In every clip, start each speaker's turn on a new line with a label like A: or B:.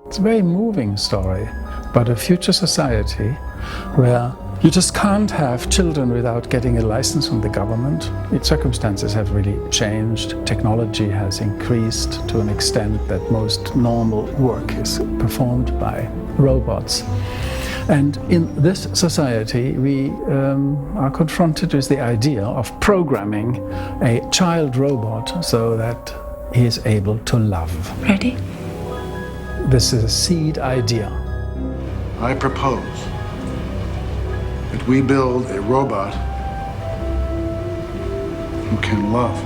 A: It's a very moving story about a future society where you just can't have children without getting a license from the government. Its circumstances have really changed. Technology has increased to an extent that most normal work is performed by robots. And in this society, we are confronted with the idea of programming a child robot so that he is able to love.
B: Ready?
A: This is a seed idea.
C: I propose that we build a robot who can love.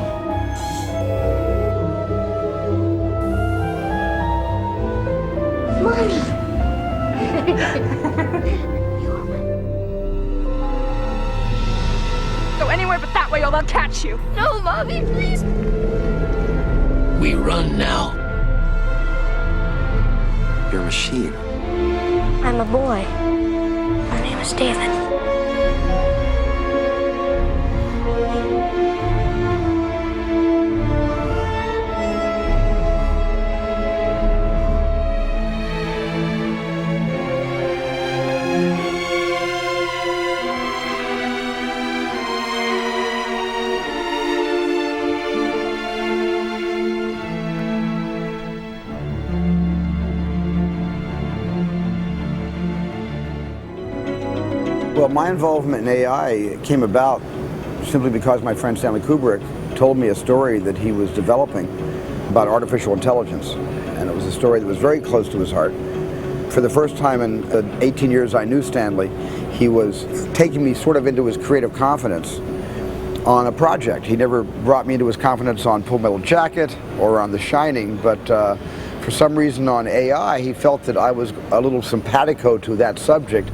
B: Mommy!
D: Go anywhere but that way or they'll catch you.
B: No, Mommy, please!
E: We run now.
F: You're a machine.
B: I'm a boy. My name is David.
G: Well, my involvement in AI came about simply because my friend Stanley Kubrick told me a story that he was developing about artificial intelligence. And it was a story that was very close to his heart. For the first time in the 18 years I knew Stanley, he was taking me sort of into his creative confidence on a project. He never brought me into his confidence on Full Metal Jacket or on The Shining, but for some reason on AI, he felt that I was a little simpatico to that subject.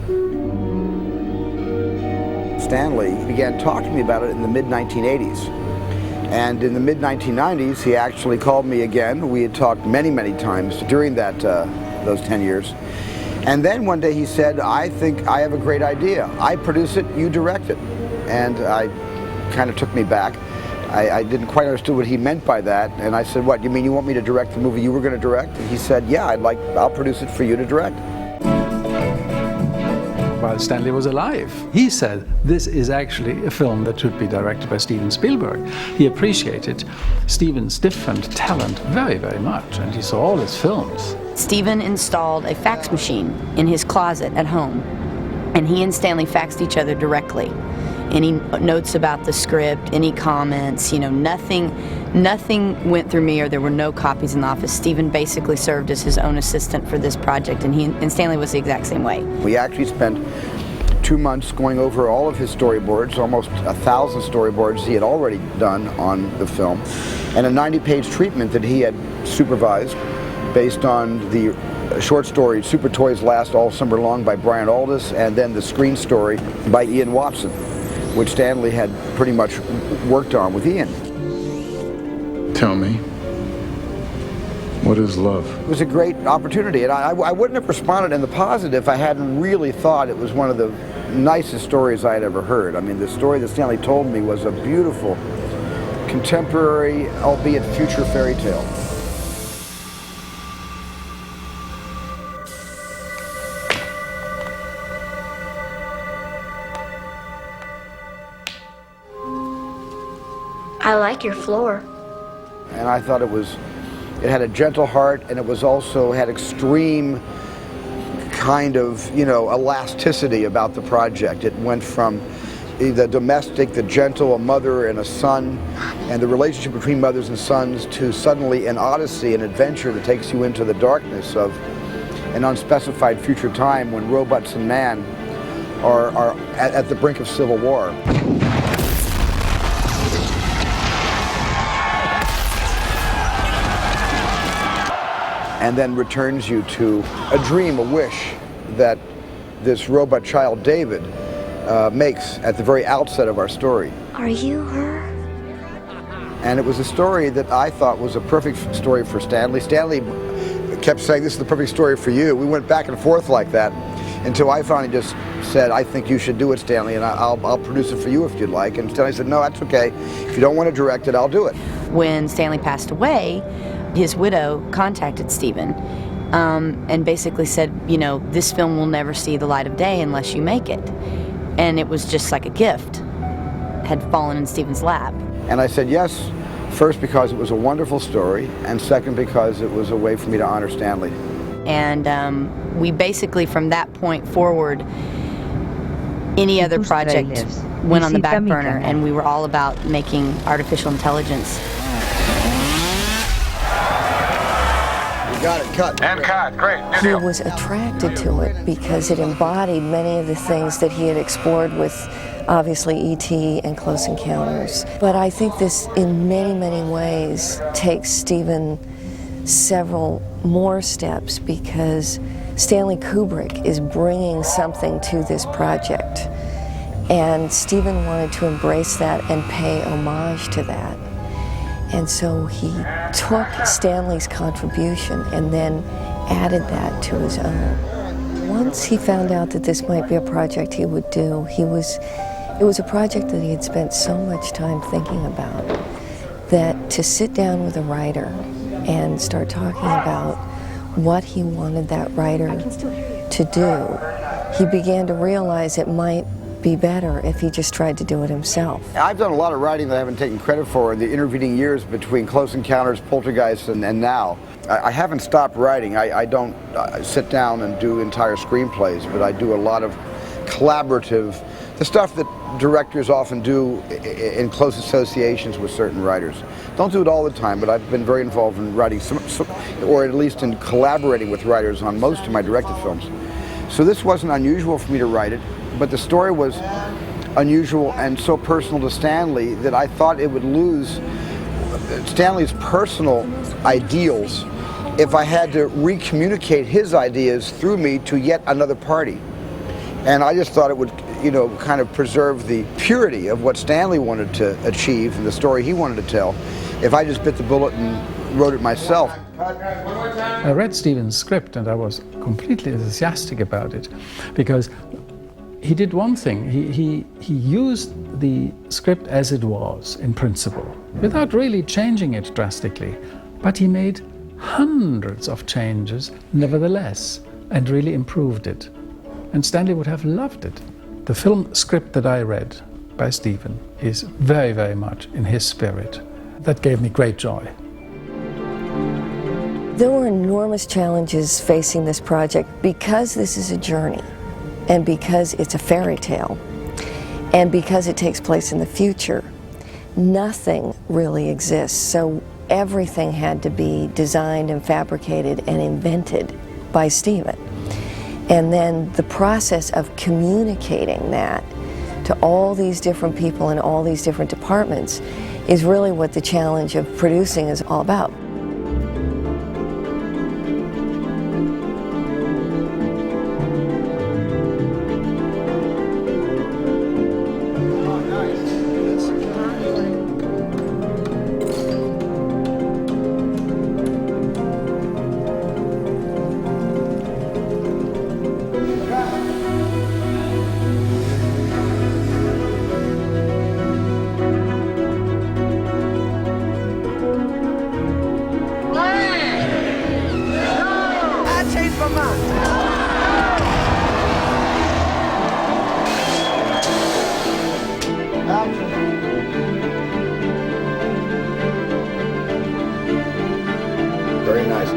G: Stanley began talking to me about it in the mid-1980s. And in the mid-1990s, he actually called me again. We had talked many, many times during that those 10 years. And then one day he said, I think I have a great idea. I produce it, you direct it. And I kind of took me back. I didn't quite understand what he meant by that. And I said, what, you mean you want me to direct the movie you were going to direct? And he said, yeah, I'll produce it for you to direct.
A: While Stanley was alive, he said this is actually a film that should be directed by Steven Spielberg. He appreciated Steven's different talent very, very much, and he saw all his films.
H: Steven installed a fax machine in his closet at home, and he and Stanley faxed each other directly. Any notes about the script, any comments, nothing went through me, or there were no copies in the office. Steven basically served as his own assistant for this project, and Stanley was the exact same way.
G: We actually spent 2 months going over all of his storyboards, almost 1,000 storyboards he had already done on the film, and a 90-page treatment that he had supervised based on the short story Super Toys Last All Summer Long by Brian Aldiss, and then the screen story by Ian Watson, which Stanley had pretty much worked on with Ian.
C: Tell me, what is love?
G: It was a great opportunity, and I wouldn't have responded in the positive if I hadn't really thought it was one of the nicest stories I had ever heard. I mean, the story that Stanley told me was a beautiful, contemporary, albeit future fairy tale.
B: I like your floor.
G: And I thought it had a gentle heart, and it was also had extreme kind of, elasticity about the project. It went from the domestic, the gentle, a mother and a son, and the relationship between mothers and sons, to suddenly an odyssey, an adventure that takes you into the darkness of an unspecified future time when robots and man are at the brink of civil war. And then returns you to a dream, a wish that this robot child, David, makes at the very outset of our story.
B: Are you her?
G: And it was a story that I thought was a perfect story for Stanley. Stanley kept saying, this is the perfect story for you. We went back and forth like that until I finally just said, I think you should do it, Stanley, and I'll produce it for you if you'd like. And Stanley said, no, that's okay. If you don't want to direct it, I'll do it.
H: When Stanley passed away, his widow contacted Steven and basically said, you know, this film will never see the light of day unless you make it. And it was just like a gift had fallen in Steven's lap.
G: And I said yes, first because it was a wonderful story, and second because it was a way for me to honor Stanley.
H: And we basically, from that point forward, any other project went on the back burner, and we were all about making artificial intelligence.
G: You got it, cut.
C: And cut, great.
F: He was attracted to it because it embodied many of the things that he had explored with, obviously, E.T. and Close Encounters. But I think this, in many, many ways, takes Steven several more steps, because Stanley Kubrick is bringing something to this project. And Steven wanted to embrace that and pay homage to that. And so he took Stanley's contribution and then added that to his own. Once he found out that this might be a project he would do, it was a project that he had spent so much time thinking about, that to sit down with a writer and start talking about what he wanted that writer to do, he began to realize it might be better if he just tried to do it himself.
G: I've done a lot of writing that I haven't taken credit for in the intervening years between Close Encounters, Poltergeist, and now. I haven't stopped writing. I don't sit down and do entire screenplays, but I do a lot of collaborative, the stuff that directors often do in close associations with certain writers. Don't do it all the time, but I've been very involved in writing, or at least in collaborating with writers on most of my directed films. So this wasn't unusual for me to write it, but the story was unusual and so personal to Stanley that I thought it would lose Stanley's personal ideals if I had to recommunicate his ideas through me to yet another party. And I just thought it would, you know, kind of preserve the purity of what Stanley wanted to achieve and the story he wanted to tell if I just bit the bullet and wrote it myself.
A: I read Steven's script and I was completely enthusiastic about it, because he did one thing. He used the script as it was, in principle, without really changing it drastically. But he made hundreds of changes, nevertheless, and really improved it. And Stanley would have loved it. The film script that I read by Steven is very, very much in his spirit. That gave me great joy.
F: There were enormous challenges facing this project because this is a journey, and because it's a fairy tale, and because it takes place in the future. Nothing really exists, so everything had to be designed and fabricated and invented by Steven. And then the process of communicating that to all these different people in all these different departments is really what the challenge of producing is all about.
G: Very nice.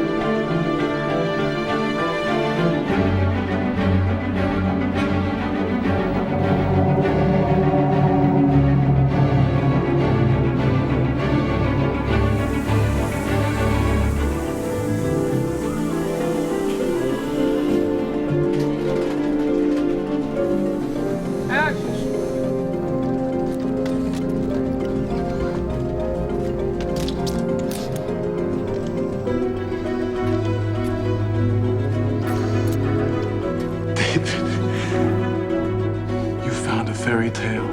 C: You found a fairy tale.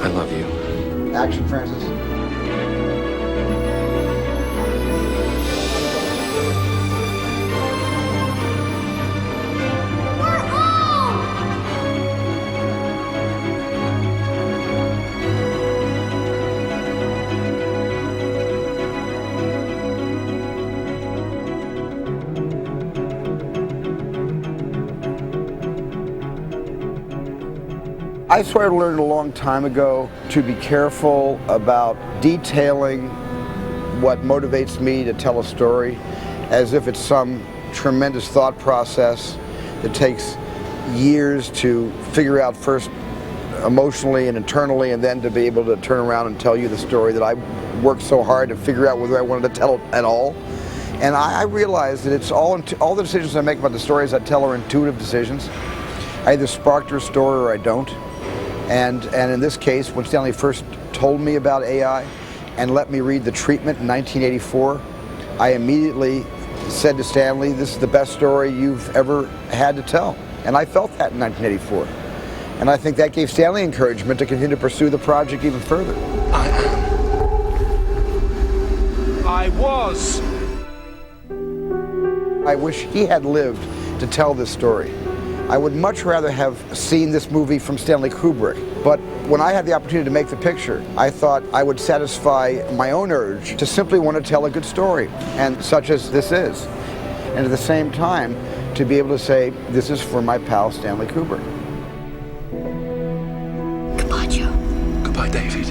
E: I love you.
G: Action, Francis. I sort of learned a long time ago to be careful about detailing what motivates me to tell a story as if it's some tremendous thought process that takes years to figure out first emotionally and internally, and then to be able to turn around and tell you the story that I worked so hard to figure out whether I wanted to tell it at all. And I realized that it's all the decisions I make about the stories I tell are intuitive decisions. I either spark their story or I don't. And in this case, when Stanley first told me about AI and let me read The Treatment in 1984, I immediately said to Stanley, "This is the best story you've ever had to tell." And I felt that in 1984. And I think that gave Stanley encouragement to continue to pursue the project even further.
C: I was.
G: I wish he had lived to tell this story. I would much rather have seen this movie from Stanley Kubrick. But when I had the opportunity to make the picture, I thought I would satisfy my own urge to simply want to tell a good story, and such as this is. And at the same time, to be able to say, this is for my pal Stanley Kubrick.
B: Goodbye, Joe.
C: Goodbye, David.